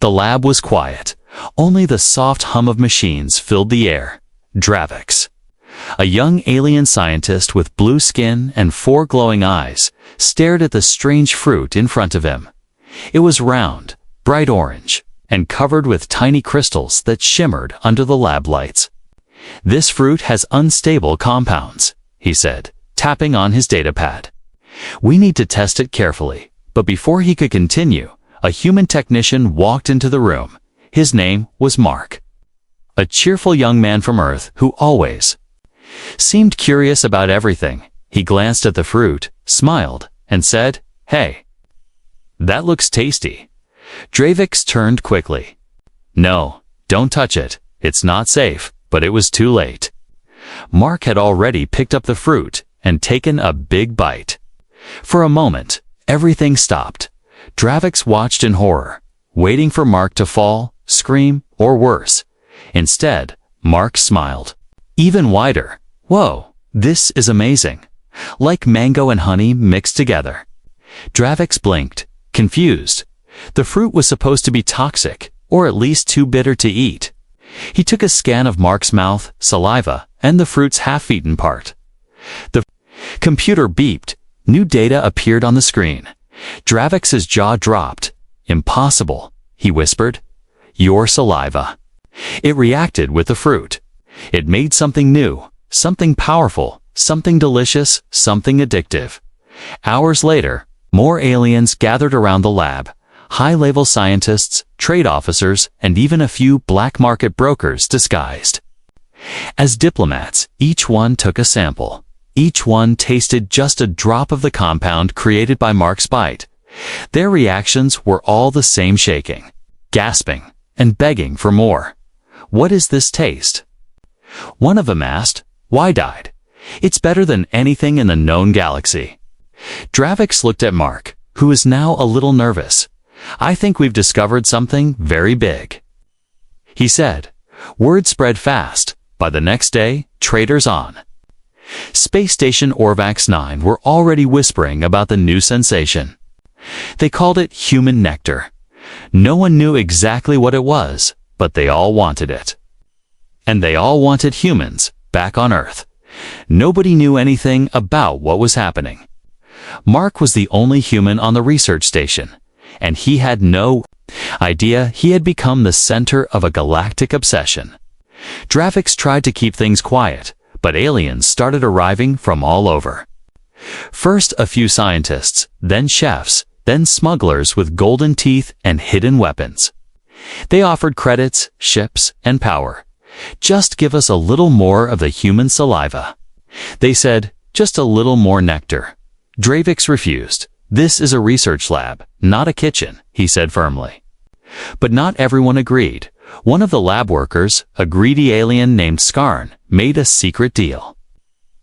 The lab was quiet. Only the soft hum of machines filled the air. Dravix, a young alien scientist with blue skin and 4 glowing eyes, stared at the strange fruit in front of him. It was round, bright orange, and covered with tiny crystals that shimmered under the lab lights. "This fruit has unstable compounds," he said, tapping on his datapad. "We need to test it carefully." But before he could continue, a human technician walked into the room. His name was Mark, a cheerful young man from Earth who always seemed curious about everything. He glanced at the fruit, smiled, and said, "Hey, that looks tasty." Dravix turned quickly. "No, don't touch it. It's not safe." But it was too late. Mark had already picked up the fruit and taken a big bite. For a moment, everything stopped. Dravix watched in horror, waiting for Mark to fall, scream, or worse. Instead, Mark smiled. Even wider. "Whoa, this is amazing. Like mango and honey mixed together." Dravix blinked, confused. The fruit was supposed to be toxic, or at least too bitter to eat. He took a scan of Mark's mouth, saliva, and the fruit's half-eaten part. The computer beeped. New data appeared on the screen. Dravix's jaw dropped. "Impossible," he whispered. "Your saliva." It reacted with the fruit. It made something new, something powerful, something delicious, something addictive. Hours later, more aliens gathered around the lab. High-level scientists, trade officers, and even a few black market brokers disguised as diplomats. Each one took a sample. Each one tasted just a drop of the compound created by Mark's bite. Their reactions were all the same: shaking, gasping, and begging for more. "What is this taste?" one of them asked. "Wide-eyed. It's better than anything in the known galaxy." Dravix looked at Mark, who was now a little nervous. "I think we've discovered something very big," he said. Word spread fast. By the next day, traders on Space Station Orvax 9 were already whispering about the new sensation. They called it Human Nectar. No one knew exactly what it was, but they all wanted it. And they all wanted humans back on Earth. Nobody knew anything about what was happening. Mark was the only human on the research station, and he had no idea he had become the center of a galactic obsession. Dravix tried to keep things quiet, but aliens started arriving from all over. First a few scientists, then chefs, then smugglers with golden teeth and hidden weapons. They offered credits, ships, and power. "Just give us a little more of the human saliva," they said. "Just a little more nectar." Dravix refused. "This is a research lab, not a kitchen," he said firmly. But not everyone agreed. One of the lab workers, a greedy alien named Skarn, made a secret deal.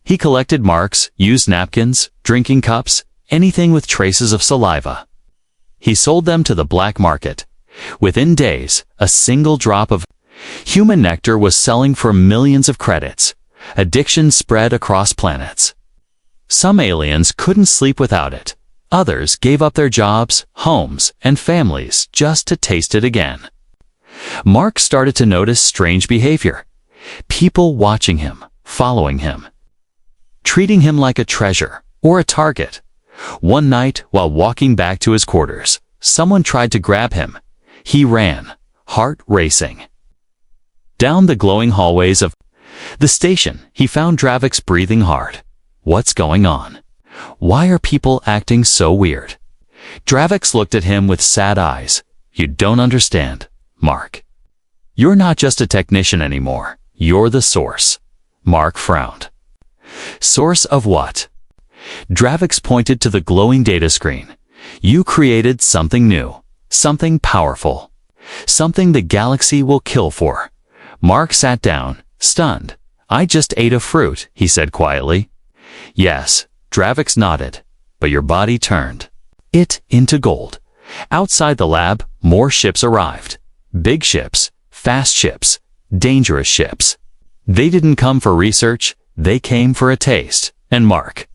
He collected marks, used napkins, drinking cups, anything with traces of saliva. He sold them to the black market. Within days, a single drop of human nectar was selling for millions of credits. Addiction spread across planets. Some aliens couldn't sleep without it. Others gave up their jobs, homes, and families just to taste it again. Mark started to notice strange behavior. People watching him, following him, treating him like a treasure or a target. One night, while walking back to his quarters, someone tried to grab him. He ran, heart racing. Down the glowing hallways of the station, he found Dravix breathing hard. What's going on? Why are people acting so weird? Dravix looked at him with sad eyes. You don't understand, Mark. You're not just a technician anymore. You're the source. Mark frowned. Source of what? Dravix pointed to the glowing data screen. You created something new, something powerful, something the galaxy will kill for. Mark sat down, stunned. I just ate a fruit, he said quietly. Yes, Dravix nodded, but your body turned it into gold. Outside the lab, more ships arrived. Big ships, fast ships, dangerous ships. They didn't come for research, they came for a taste. And Mark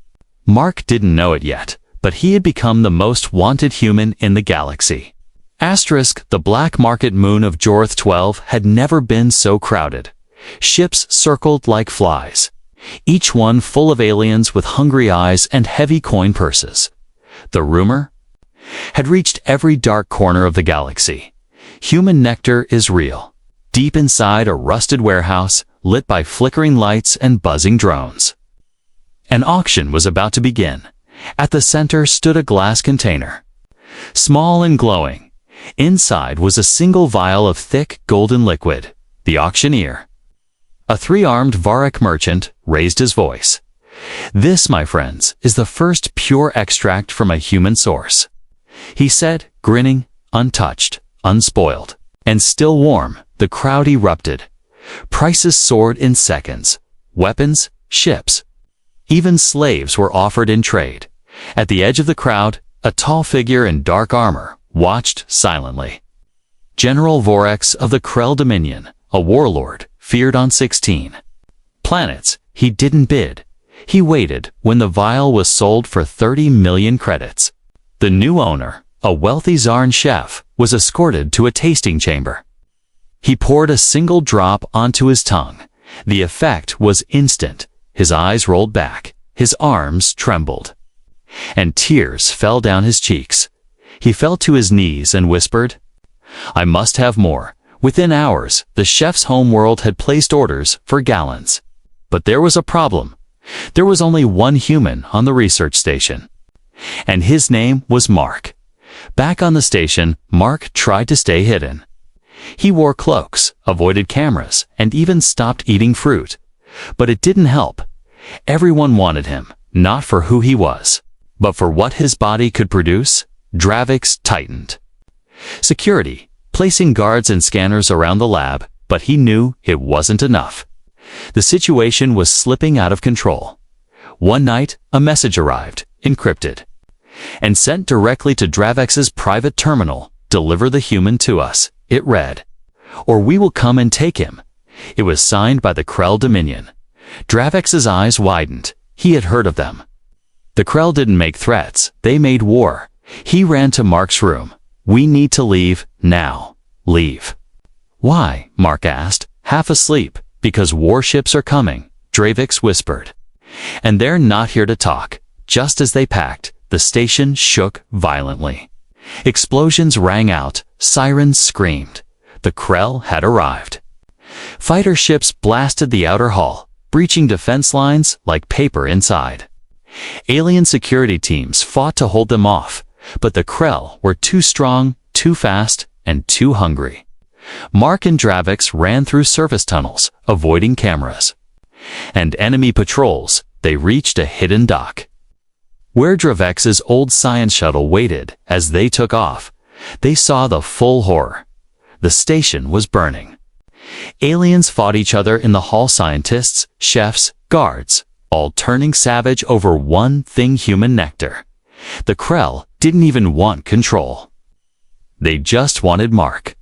didn't know it yet, but he had become the most wanted human in the galaxy. The black market moon of Jorth 12 had never been so crowded. Ships circled like flies, each one full of aliens with hungry eyes and heavy coin purses. The rumor had reached every dark corner of the galaxy. Human nectar is real, deep inside a rusted warehouse lit by flickering lights and buzzing drones. An auction was about to begin. At the center stood a glass container, small and glowing. Inside was a single vial of thick, golden liquid. The auctioneer, a three-armed Varric merchant, raised his voice. "This, my friends, is the first pure extract from a human source," he said, grinning, untouched, unspoiled, and still warm. The crowd erupted. Prices soared in seconds. Weapons, ships, even slaves were offered in trade. At the edge of the crowd, a tall figure in dark armor watched silently. General Vorex of the Krell Dominion, a warlord, feared on 16 planets. He didn't bid. He waited when the vial was sold for 30 million credits. The new owner, a wealthy Zarn chef, was escorted to a tasting chamber. He poured a single drop onto his tongue. The effect was instant. His eyes rolled back, his arms trembled, and tears fell down his cheeks. He fell to his knees and whispered, "I must have more." Within hours, the chef's homeworld had placed orders for gallons. But there was a problem. There was only one human on the research station, and his name was Mark. Back on the station, Mark tried to stay hidden. He wore cloaks, avoided cameras, and even stopped eating fruit. But it didn't help. Everyone wanted him, not for who he was, but for what his body could produce. Dravix tightened security, placing guards and scanners around the lab, but he knew it wasn't enough. The situation was slipping out of control. One night, a message arrived, encrypted, and sent directly to Dravix's private terminal. "Deliver the human to us," it read, "or we will come and take him." It was signed by the Krell Dominion. Dravix's eyes widened. He had heard of them. The Krell didn't make threats, they made war. He ran to Mark's room. "We need to leave, now. Leave." "Why?" Mark asked, half asleep. "Because warships are coming," Dravix whispered. "And they're not here to talk." Just as they packed, the station shook violently. Explosions rang out, sirens screamed. The Krell had arrived. Fighter ships blasted the outer hull, breaching defense lines like paper inside. Alien security teams fought to hold them off, but the Krell were too strong, too fast, and too hungry. Mark and Dravix ran through surface tunnels, avoiding cameras and enemy patrols. They reached a hidden dock, where Dravix's old science shuttle waited. As they took off, they saw the full horror. The station was burning. Aliens fought each other in the hall, scientists, chefs, guards, all turning savage over one thing: human nectar. The Krell didn't even want control. They just wanted Mark,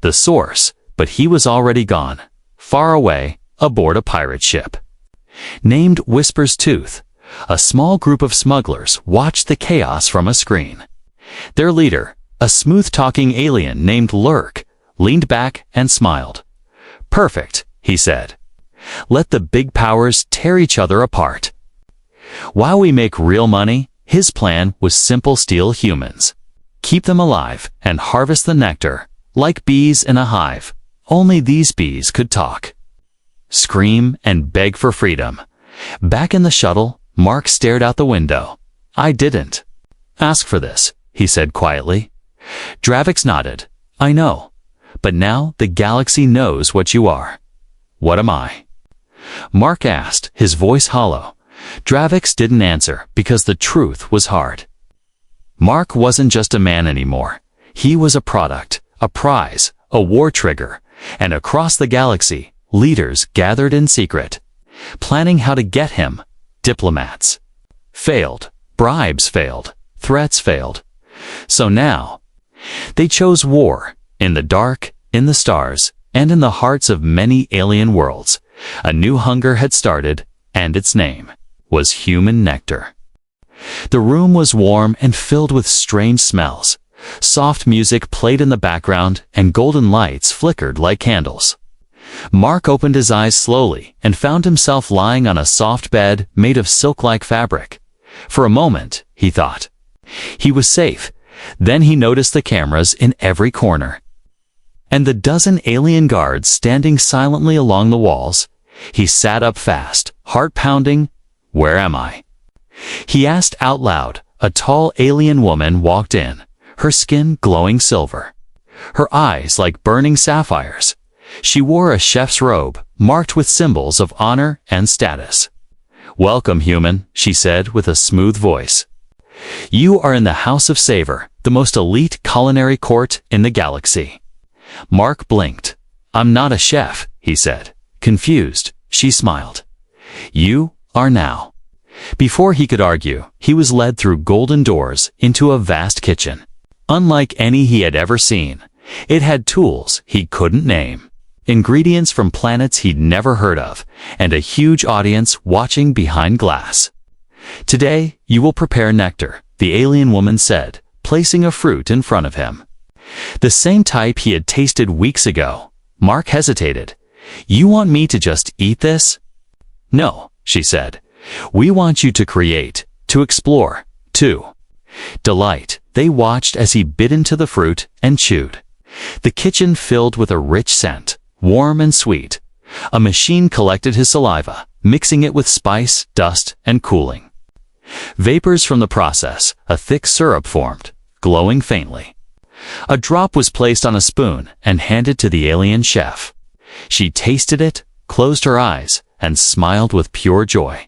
the source, but he was already gone, far away, aboard a pirate ship named Whisper's Tooth. A small group of smugglers watched the chaos from a screen. Their leader, a smooth-talking alien named Lurk, leaned back and smiled. "Perfect," he said. "Let the big powers tear each other apart. While we make real money." His plan was simple: steal humans, keep them alive, and harvest the nectar, like bees in a hive. Only these bees could talk, scream, and beg for freedom. Back in the shuttle, Mark stared out the window. "I didn't ask for this," he said quietly. Dravix nodded. "I know. But now the galaxy knows what you are." "What am I?" Mark asked, his voice hollow. Dravix didn't answer because the truth was hard. Mark wasn't just a man anymore. He was a product, a prize, a war trigger, and across the galaxy, leaders gathered in secret, planning how to get him. Diplomats failed, bribes failed, threats failed. So now, they chose war, in the dark, in the stars, and in the hearts of many alien worlds. A new hunger had started, and its name was human nectar. The room was warm and filled with strange smells. Soft music played in the background and golden lights flickered like candles. Mark opened his eyes slowly and found himself lying on a soft bed made of silk-like fabric. For a moment, he thought. He was safe. Then he noticed the cameras in every corner. And the dozen alien guards standing silently along the walls. He sat up fast, heart pounding. "Where am I?" He asked out loud. A tall alien woman walked in, her skin glowing silver, her eyes like burning sapphires. She wore a chef's robe, marked with symbols of honor and status. "Welcome, human," she said with a smooth voice. "You are in the House of Savor, the most elite culinary court in the galaxy." Mark blinked. "I'm not a chef," he said. Confused, she smiled. "You are now." Before he could argue, he was led through golden doors into a vast kitchen. Unlike any he had ever seen, it had tools he couldn't name, ingredients from planets he'd never heard of, and a huge audience watching behind glass. "Today, you will prepare nectar," the alien woman said, placing a fruit in front of him. The same type he had tasted weeks ago. Mark hesitated. "You want me to just eat this?" "No," she said. "We want you to create, to explore, to delight." They watched as he bit into the fruit and chewed. The kitchen filled with a rich scent, warm and sweet. A machine collected his saliva, mixing it with spice, dust, and cooling. Vapors from the process, a thick syrup formed, glowing faintly. A drop was placed on a spoon and handed to the alien chef. She tasted it, closed her eyes, and smiled with pure joy.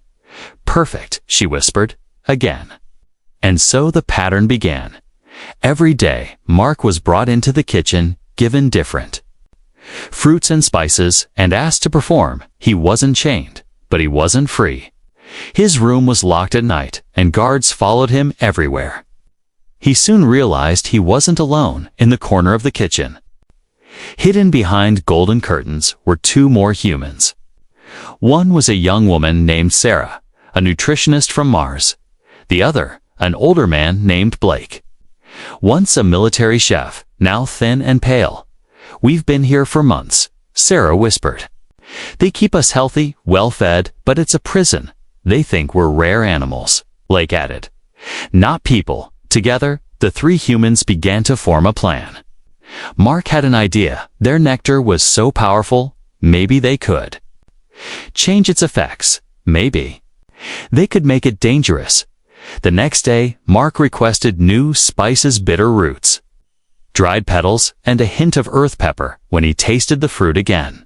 "Perfect," she whispered, again. And so the pattern began. Every day, Mark was brought into the kitchen, given different fruits and spices, and asked to perform. He wasn't chained, but he wasn't free. His room was locked at night, and guards followed him everywhere. He soon realized he wasn't alone in the corner of the kitchen. Hidden behind golden curtains were two more humans. One was a young woman named Sarah, a nutritionist from Mars. The other, an older man named Blake. Once a military chef, now thin and pale. "We've been here for months," Sarah whispered. "They keep us healthy, well-fed, but it's a prison. They think we're rare animals," Blake added. "Not people." Together, the three humans began to form a plan. Mark had an idea. Their nectar was so powerful, maybe they could change its effects. Maybe they could make it dangerous. The next day, Mark requested new spices, bitter roots, dried petals, and a hint of earth pepper when he tasted the fruit again.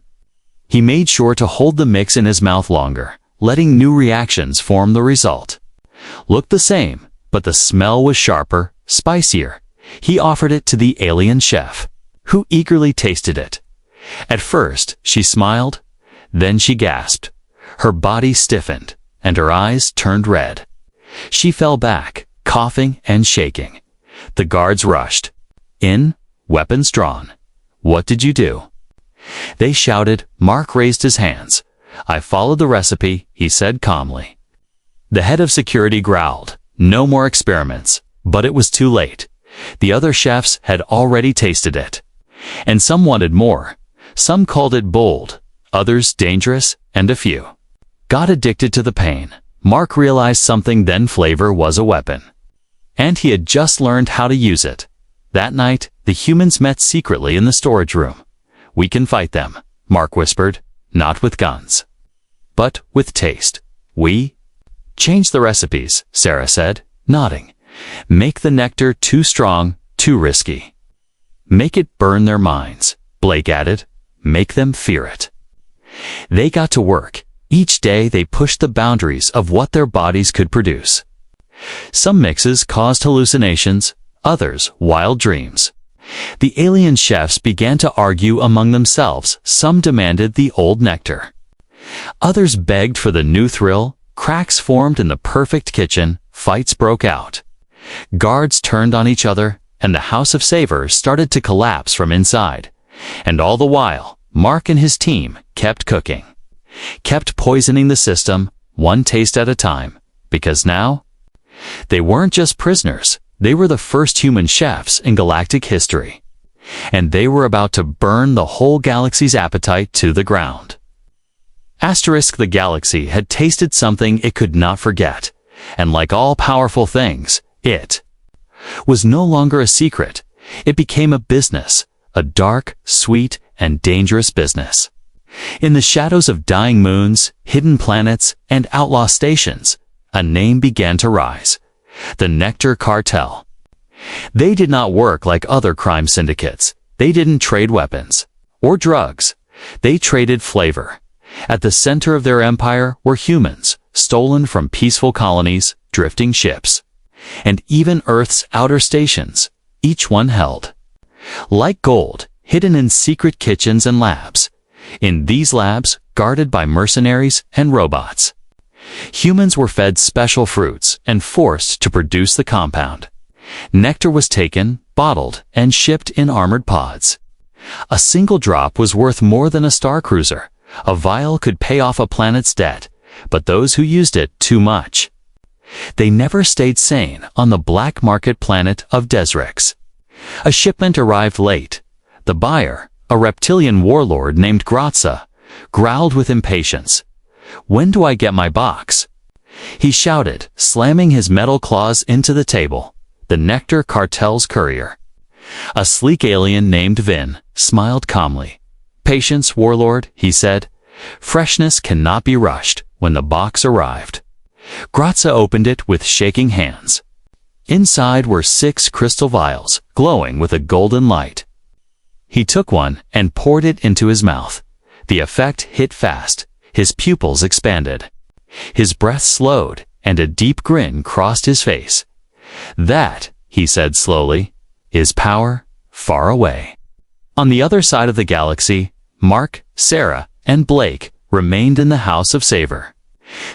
He made sure to hold the mix in his mouth longer, letting new reactions form the result. Looked the same, but the smell was sharper, spicier. He offered it to the alien chef, who eagerly tasted it. At first, she smiled. Then she gasped. Her body stiffened, and her eyes turned red. She fell back, coughing and shaking. The guards rushed in, weapons drawn. "What did you do?" they shouted. Mark raised his hands. "I followed the recipe," he said calmly. The head of security growled. No more experiments. But it was too late. The other chefs had already tasted it. And some wanted more. Some called it bold, others dangerous, and a few got addicted to the pain. Mark realized something then: flavor was a weapon. And he had just learned how to use it. That night, the humans met secretly in the storage room. "We can fight them," Mark whispered. "Not with guns, but with taste. We change the recipes," Sarah said, nodding. "Make the nectar too strong, too risky. Make it burn their minds," Blake added. "Make them fear it." They got to work. Each day they pushed the boundaries of what their bodies could produce. Some mixes caused hallucinations, others wild dreams. The alien chefs began to argue among themselves. Some demanded the old nectar. Others begged for the new thrill. Cracks formed in the perfect kitchen. Fights broke out. Guards turned on each other, and the House of Savor started to collapse from inside. And all the while, Mark and his team kept cooking, kept poisoning the system, one taste at a time, because now they weren't just prisoners, They were the first human chefs in galactic history, and they were about to burn the whole galaxy's appetite to the ground. The galaxy had tasted something it could not forget, and like all powerful things, it was no longer a secret. It became a business, a dark, sweet, and dangerous business. In the shadows of dying moons, hidden planets, and outlaw stations, a name began to rise: the Nectar Cartel. They did not work like other crime syndicates. They didn't trade weapons or drugs. They traded flavor. At the center of their empire were humans, stolen from peaceful colonies, drifting ships, and even Earth's outer stations, each one held like gold, hidden in secret kitchens and labs. In these labs, guarded by mercenaries and robots, humans were fed special fruits and forced to produce the compound. Nectar was taken, bottled, and shipped in armored pods. A single drop was worth more than a star cruiser. A vial could pay off a planet's debt, but those who used it too much, they never stayed sane on the black market planet of Desrix. A shipment arrived late. The buyer, a reptilian warlord named Grazza, growled with impatience. "When do I get my box?" he shouted, slamming his metal claws into the table. The Nectar Cartel's courier, a sleek alien named Vin, smiled calmly. "Patience, warlord," he said. "Freshness cannot be rushed." When the box arrived, Grazza opened it with shaking hands. Inside were 6 crystal vials, glowing with a golden light. He took one and poured it into his mouth. The effect hit fast. His pupils expanded. His breath slowed, and a deep grin crossed his face. "That," he said slowly, "is power far away." On the other side of the galaxy, Mark, Sarah, and Blake remained in the House of Savor,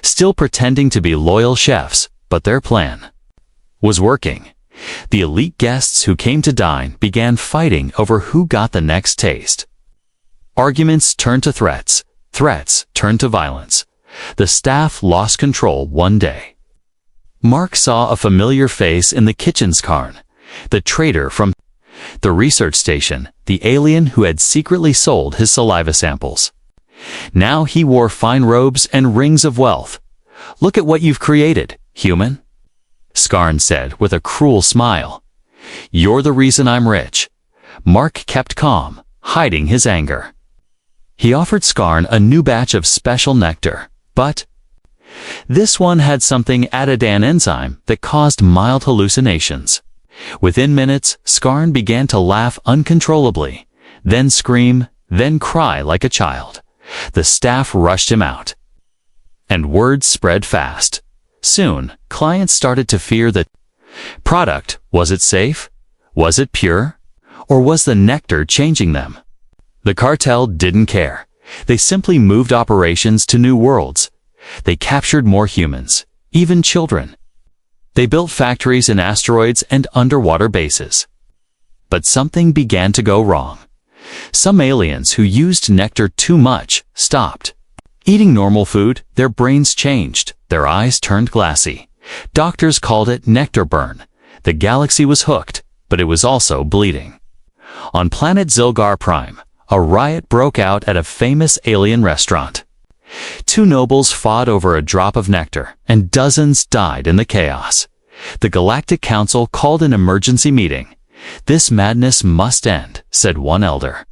still pretending to be loyal chefs, but their plan was working. The elite guests who came to dine began fighting over who got the next taste. Arguments turned to threats. Threats turned to violence. The staff lost control one day. Mark saw a familiar face in the kitchen's cairn, the traitor from the research station, the alien who had secretly sold his saliva samples. Now he wore fine robes and rings of wealth. "Look at what you've created, human," Scarn said with a cruel smile. "You're the reason I'm rich." Mark kept calm, hiding his anger. He offered Scarn a new batch of special nectar, but this one had something added, an enzyme that caused mild hallucinations. Within minutes, Scarn began to laugh uncontrollably, then scream, then cry like a child. The staff rushed him out, and word spread fast. Soon, clients started to fear the product. Was it safe? Was it pure? Or was the nectar changing them? The cartel didn't care. They simply moved operations to new worlds. They captured more humans, even children. They built factories in asteroids and underwater bases. But something began to go wrong. Some aliens who used nectar too much stopped eating normal food. Their brains changed. Their eyes turned glassy. Doctors called it nectar burn. The galaxy was hooked, but it was also bleeding. On planet Zilgar Prime, a riot broke out at a famous alien restaurant. 2 nobles fought over a drop of nectar, and dozens died in the chaos. The Galactic Council called an emergency meeting. "This madness must end," said one elder.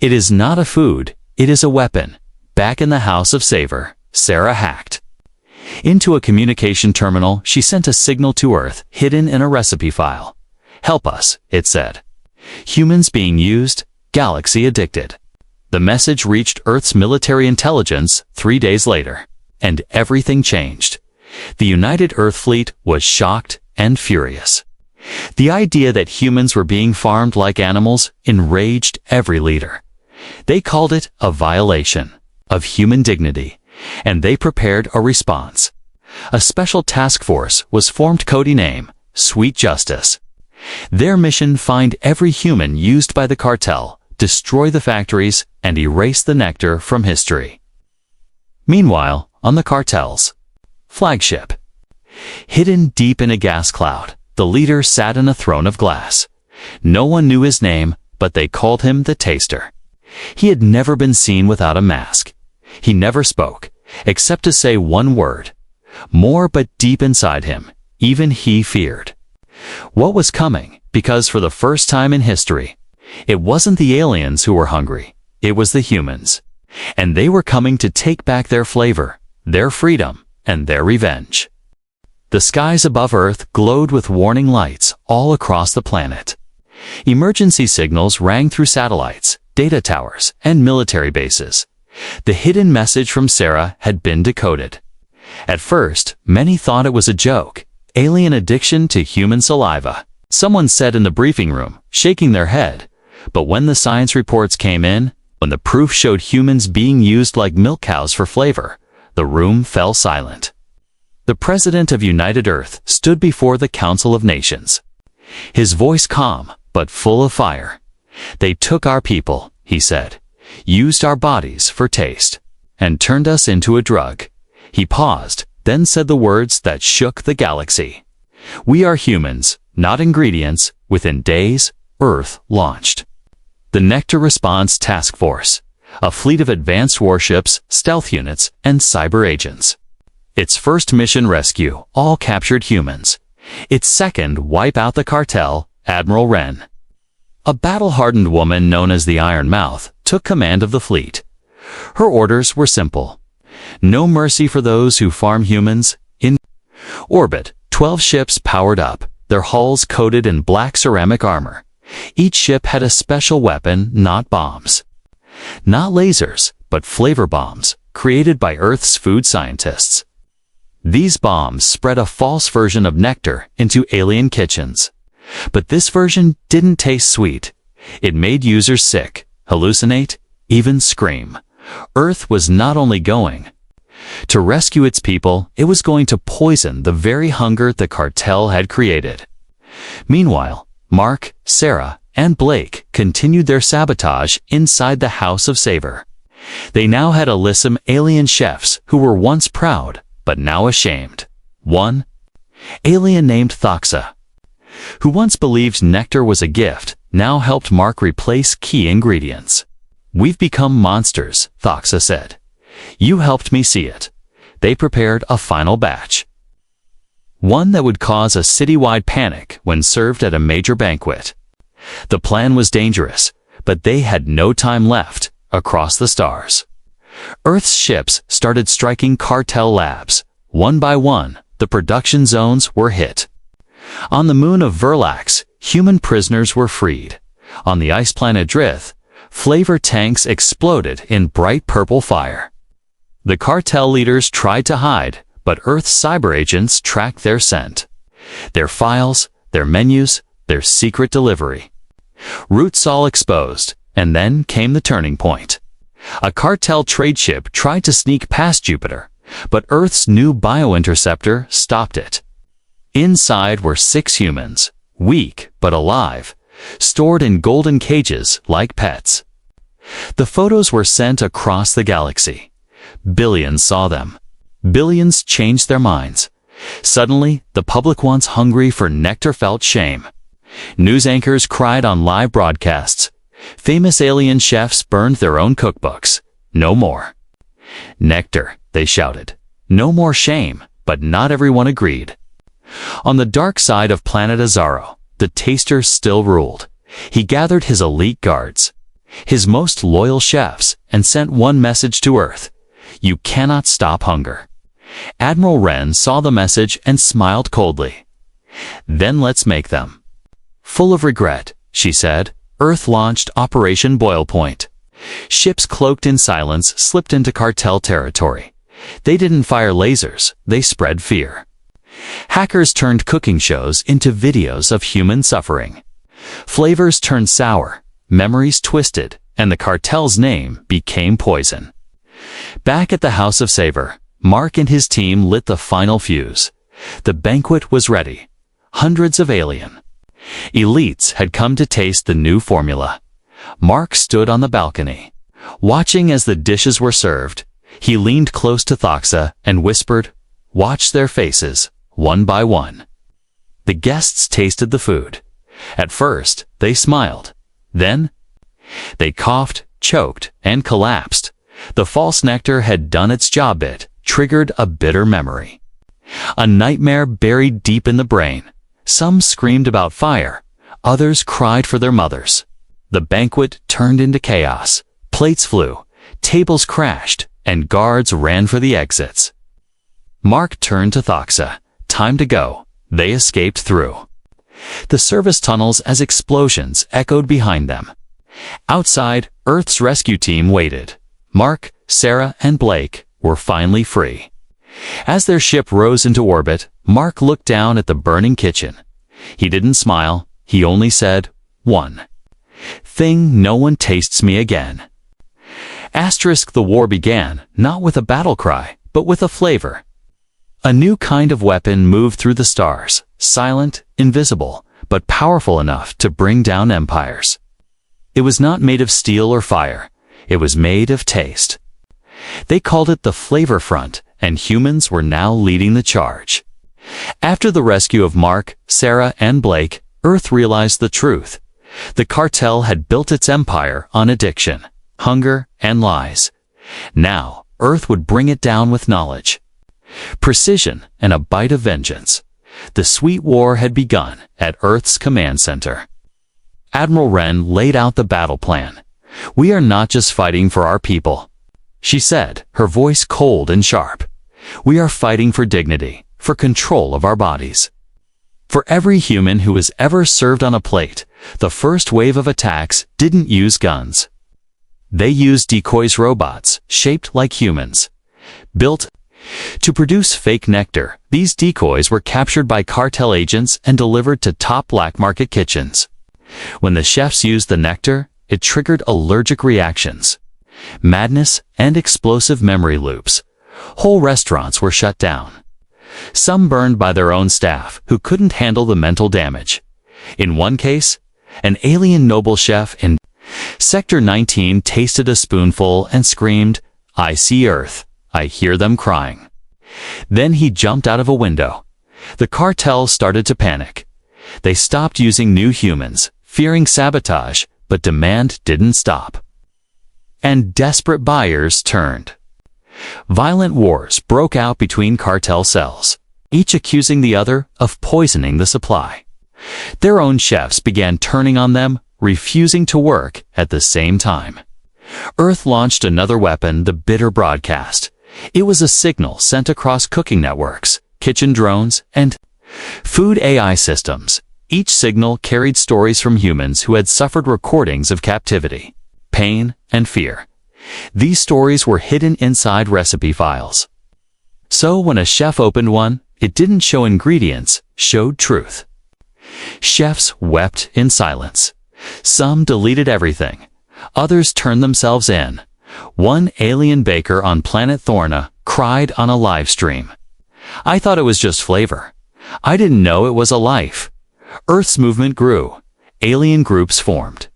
"It is not a food, it is a weapon." Back in the House of Savor, Sarah hacked into a communication terminal. She sent a signal to Earth, hidden in a recipe file. "Help us," it said. "Humans being used, galaxy addicted." The message reached Earth's military intelligence 3 days later, and everything changed. The United Earth Fleet was shocked and furious. The idea that humans were being farmed like animals enraged every leader. They called it a violation of human dignity, and they prepared a response. A special task force was formed, code name Sweet Justice. Their mission: find every human used by the cartel, destroy the factories, and erase the nectar from history. Meanwhile, on the cartel's flagship, hidden deep in a gas cloud, the leader sat in a throne of glass. No one knew his name, but they called him the Taster. He had never been seen without a mask. He never spoke, except to say one word. More, but deep inside him, even he feared what was coming, because for the first time in history, it wasn't the aliens who were hungry, it was the humans. And they were coming to take back their flavor, their freedom, and their revenge. The skies above Earth glowed with warning lights all across the planet. Emergency signals rang through satellites, data towers, and military bases. The hidden message from Sarah had been decoded. At first, many thought it was a joke, alien addiction to human saliva. Someone said in the briefing room, shaking their head. But when the science reports came in, when the proof showed humans being used like milk cows for flavor, the room fell silent. The President of United Earth stood before the Council of Nations. His voice calm, but full of fire. They took our people, he said, used our bodies for taste, and turned us into a drug. He paused, then said the words that shook the galaxy. We are humans, not ingredients. Within days, Earth launched the Nectar Response Task Force, a fleet of advanced warships, stealth units, and cyber agents. Its first mission, rescue all captured humans. Its second, wipe out the cartel. Admiral Wren, a battle-hardened woman known as the Iron Mouth, took command of the fleet. Her orders were simple. No mercy for those who farm humans. In orbit, 12 ships powered up, their hulls coated in black ceramic armor. Each ship had a special weapon, not bombs. Not lasers, but flavor bombs, created by Earth's food scientists. These bombs spread a false version of nectar into alien kitchens. But this version didn't taste sweet. It made users sick, hallucinate, even scream. Earth was not only going to rescue its people, it was going to poison the very hunger the cartel had created. Meanwhile, Mark, Sarah, and Blake continued their sabotage inside the House of Savor. They now had Alyssum alien chefs who were once proud, but now ashamed. One alien named Thoxa, who once believed nectar was a gift, now helped Mark replace key ingredients. We've become monsters, Thoxa said. You helped me see it. They prepared a final batch. One that would cause a citywide panic when served at a major banquet. The plan was dangerous, but they had no time left. Across the stars, Earth's ships started striking cartel labs. One by one, the production zones were hit. On the moon of Verlax, human prisoners were freed. On the ice planet Drith, flavor tanks exploded in bright purple fire. The cartel leaders tried to hide, but Earth's cyber agents tracked their scent. Their files, their menus, their secret delivery. Routes all exposed, and then came the turning point. A cartel trade ship tried to sneak past Jupiter, but Earth's new biointerceptor stopped it. Inside were 6 humans, weak but alive, stored in golden cages like pets. The photos were sent across the galaxy. Billions saw them. Billions changed their minds. Suddenly, the public once hungry for nectar felt shame. News anchors cried on live broadcasts. Famous alien chefs burned their own cookbooks. No more nectar, they shouted. No more shame, but not everyone agreed. On the dark side of planet Azaro, the Taster still ruled. He gathered his elite guards, his most loyal chefs, and sent one message to Earth. You cannot stop hunger. Admiral Wren saw the message and smiled coldly. Then let's make them. Full of regret, she said, Earth launched Operation Boil Point. Ships cloaked in silence slipped into cartel territory. They didn't fire lasers, they spread fear. Hackers turned cooking shows into videos of human suffering. Flavors turned sour, memories twisted, and the cartel's name became poison. Back at the House of Savor, Mark and his team lit the final fuse. The banquet was ready. Hundreds of alien elites had come to taste the new formula. Mark stood on the balcony, watching as the dishes were served. He leaned close to Thoxa and whispered, "Watch their faces, one by one. the guests tasted the food. At first, they smiled. Then, they coughed, choked, and collapsed. The false nectar had done its job. It triggered a bitter memory. A nightmare buried deep in the brain. Some screamed about fire. Others cried for their mothers. The banquet turned into chaos. Plates flew, tables crashed, and guards ran for the exits. Mark turned to Thoxa. Time to go. They escaped through the service tunnels as explosions echoed behind them. Outside, Earth's rescue team waited. Mark, Sarah, and Blake were finally free. As their ship rose into orbit, Mark looked down at the burning kitchen. He didn't smile. He only said, "One thing, no one tastes me again." The war began, not with a battle cry, but with a flavor. A new kind of weapon moved through the stars, silent, invisible, but powerful enough to bring down empires. It was not made of steel or fire. It was made of taste. They called it the Flavor Front, and humans were now leading the charge. After the rescue of Mark, Sarah, and Blake, Earth realized the truth. The cartel had built its empire on addiction, hunger, and lies. Now, Earth would bring it down with knowledge, precision, and a bite of vengeance. The sweet war had begun at Earth's command center. Admiral Wren laid out the battle plan. "We are not just fighting for our people," she said, her voice cold and sharp. "We are fighting for dignity, for control of our bodies." For every human who was ever served on a plate, the first wave of attacks didn't use guns. They used decoys, robots shaped like humans, built to produce fake nectar. These decoys were captured by cartel agents and delivered to top black market kitchens. When the chefs used the nectar, it triggered allergic reactions, madness, and explosive memory loops. Whole restaurants were shut down. Some burned by their own staff who couldn't handle the mental damage. In one case, an alien noble chef in Sector 19 tasted a spoonful and screamed, "I see Earth. I hear them crying." Then he jumped out of a window. The cartel started to panic. They stopped using new humans, fearing sabotage, but demand didn't stop. And desperate buyers turned. Violent wars broke out between cartel cells, each accusing the other of poisoning the supply. Their own chefs began turning on them, refusing to work at the same time. Earth launched another weapon, the bitter broadcast. It was a signal sent across cooking networks, kitchen drones, and food AI systems. Each signal carried stories from humans who had suffered recordings of captivity, pain, and fear. These stories were hidden inside recipe files. So when a chef opened one, it didn't show ingredients, showed truth. Chefs wept in silence. Some deleted everything. Others turned themselves in. One alien baker on planet Thorna cried on a live stream. "I thought it was just flavor. I didn't know it was a life." Earth's movement grew. Alien groups formed.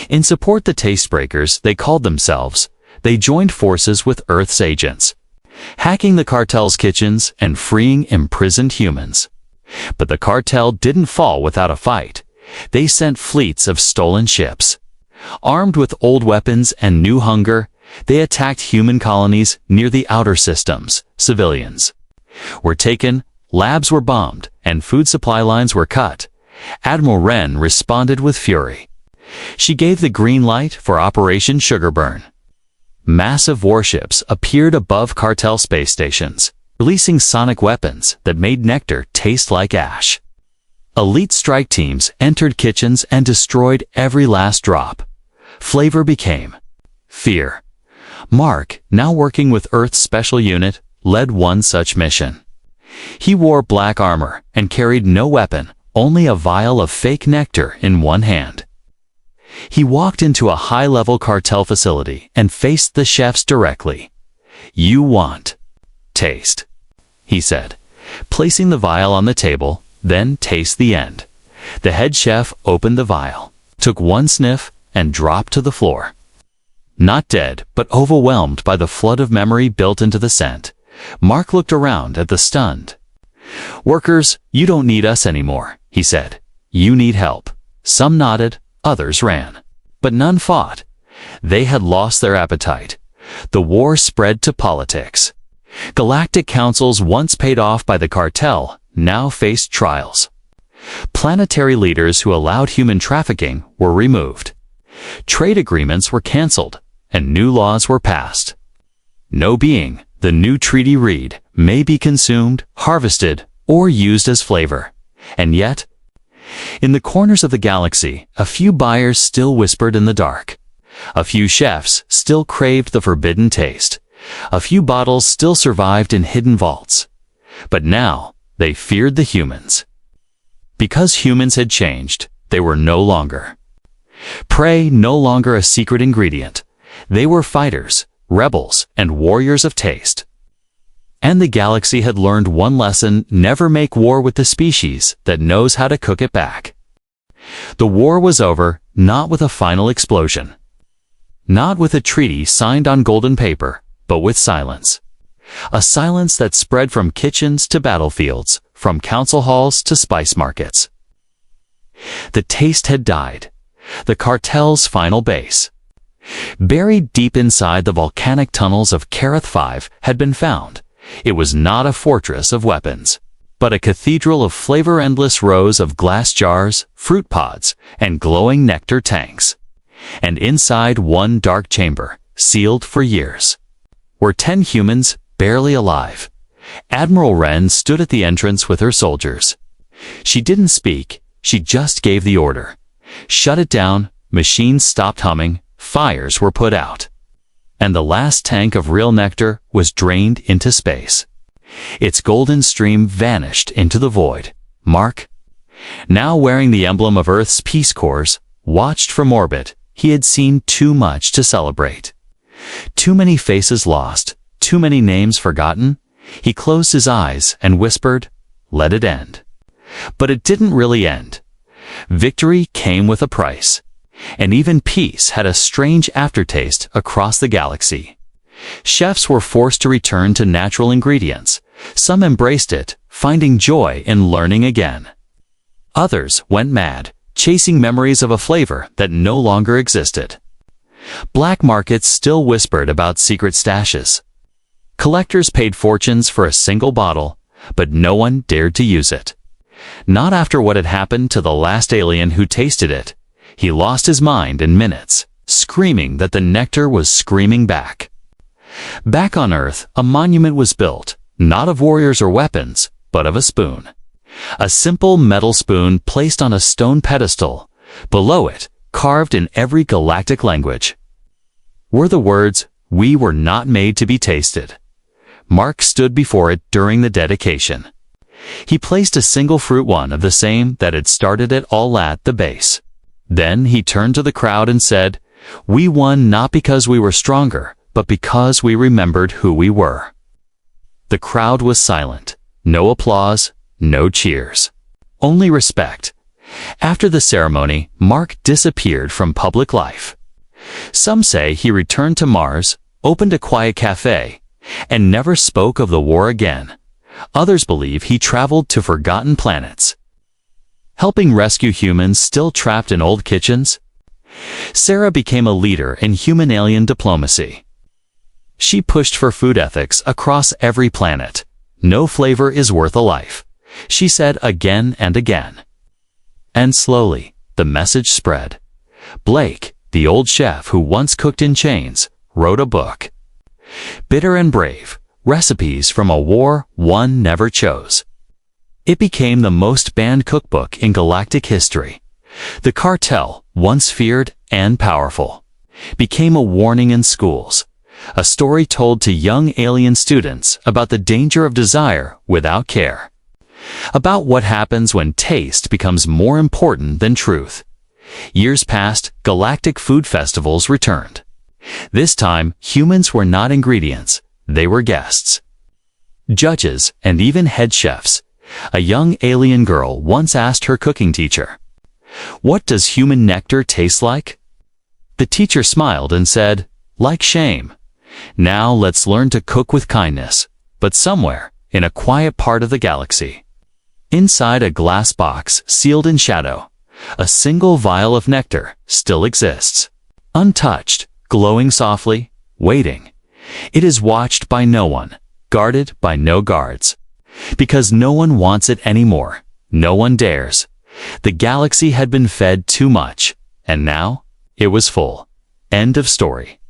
In support the taste breakers, they called themselves. They joined forces with Earth's agents, hacking the cartel's kitchens and freeing imprisoned humans. But the cartel didn't fall without a fight. They sent fleets of stolen ships. Armed with old weapons and new hunger, they attacked human colonies near the outer systems. Civilians were taken, labs were bombed, and food supply lines were cut. Admiral Wren responded with fury. She gave the green light for Operation Sugarburn. Massive warships appeared above cartel space stations, releasing sonic weapons that made nectar taste like ash. Elite strike teams entered kitchens and destroyed every last drop. Flavor became fear. Mark, now working with Earth's special unit, led one such mission. He wore black armor and carried no weapon, only a vial of fake nectar in one hand. He walked into a high-level cartel facility and faced the chefs directly. "You want taste," he said, placing the vial on the table, "then taste the end." The head chef opened the vial, took one sniff, and dropped to the floor. Not dead, but overwhelmed by the flood of memory built into the scent, Mark looked around at the stunned "Workers, you don't need us anymore," he said. "You need help." Some nodded, others ran. But none fought. They had lost their appetite. The war spread to politics. Galactic councils once paid off by the cartel now faced trials. Planetary leaders who allowed human trafficking were removed. Trade agreements were canceled, and new laws were passed. No being, the new treaty read, may be consumed, harvested, or used as flavor. And yet, in the corners of the galaxy, a few buyers still whispered in the dark. A few chefs still craved the forbidden taste. A few bottles still survived in hidden vaults. But now, they feared the humans. Because humans had changed, they were no longer. Prey no longer a secret ingredient. They were fighters, rebels, and warriors of taste. And the galaxy had learned one lesson: never make war with the species that knows how to cook it back. The war was over, not with a final explosion. Not with a treaty signed on golden paper, but with silence. A silence that spread from kitchens to battlefields, from council halls to spice markets. The taste had died. The cartel's final base. Buried deep inside the volcanic tunnels of Craved 5 had been found. It was not a fortress of weapons, but a cathedral of flavor-endless rows of glass jars, fruit pods, and glowing nectar tanks. And inside one dark chamber, sealed for years, were 10 humans, barely alive. Admiral Wren stood at the entrance with her soldiers. She didn't speak, she just gave the order. Shut it down, machines stopped humming, fires were put out. And the last tank of real nectar was drained into space. Its golden stream vanished into the void. Mark, now wearing the emblem of Earth's Peace Corps, watched from orbit. He had seen too much to celebrate. Too many faces lost, too many names forgotten. He closed his eyes and whispered, "Let it end." But it didn't really end. Victory came with a price. And even peace had a strange aftertaste across the galaxy. Chefs were forced to return to natural ingredients. Some embraced it, finding joy in learning again. Others went mad, chasing memories of a flavor that no longer existed. Black markets still whispered about secret stashes. Collectors paid fortunes for a single bottle, but no one dared to use it. Not after what had happened to the last alien who tasted it. He lost his mind in minutes, screaming that the nectar was screaming back. Back on Earth, a monument was built, not of warriors or weapons, but of a spoon. A simple metal spoon placed on a stone pedestal. Below it, carved in every galactic language, were the words, "We were not made to be tasted." Mark stood before it during the dedication. He placed a single fruit one of the same that had started it all at the base. Then he turned to the crowd and said, "We won not because we were stronger, but because we remembered who we were." The crowd was silent. No applause, no cheers. Only respect. After the ceremony, Mark disappeared from public life. Some say he returned to Mars, opened a quiet cafe, and never spoke of the war again. Others believe he traveled to forgotten planets, helping rescue humans still trapped in old kitchens. Sarah became a leader in human-alien diplomacy. She pushed for food ethics across every planet. "No flavor is worth a life," she said again and again. And slowly, the message spread. Blake, the old chef who once cooked in chains, wrote a book. Bitter and Brave, Recipes from a War One Never Chose. It became the most banned cookbook in galactic history. The cartel, once feared and powerful, became a warning in schools, a story told to young alien students about the danger of desire without care, about what happens when taste becomes more important than truth. Years passed, galactic food festivals returned. This time, humans were not ingredients, they were guests. Judges and even head chefs. A young alien girl once asked her cooking teacher, "What does human nectar taste like?" The teacher smiled and said, "Like shame. Now let's learn to cook with kindness." But somewhere, in a quiet part of the galaxy. Inside a glass box sealed in shadow, a single vial of nectar still exists. Untouched, glowing softly, waiting. It is watched by no one, guarded by no guards. Because no one wants it anymore. No one dares. The galaxy had been fed too much, and now it was full. End of story.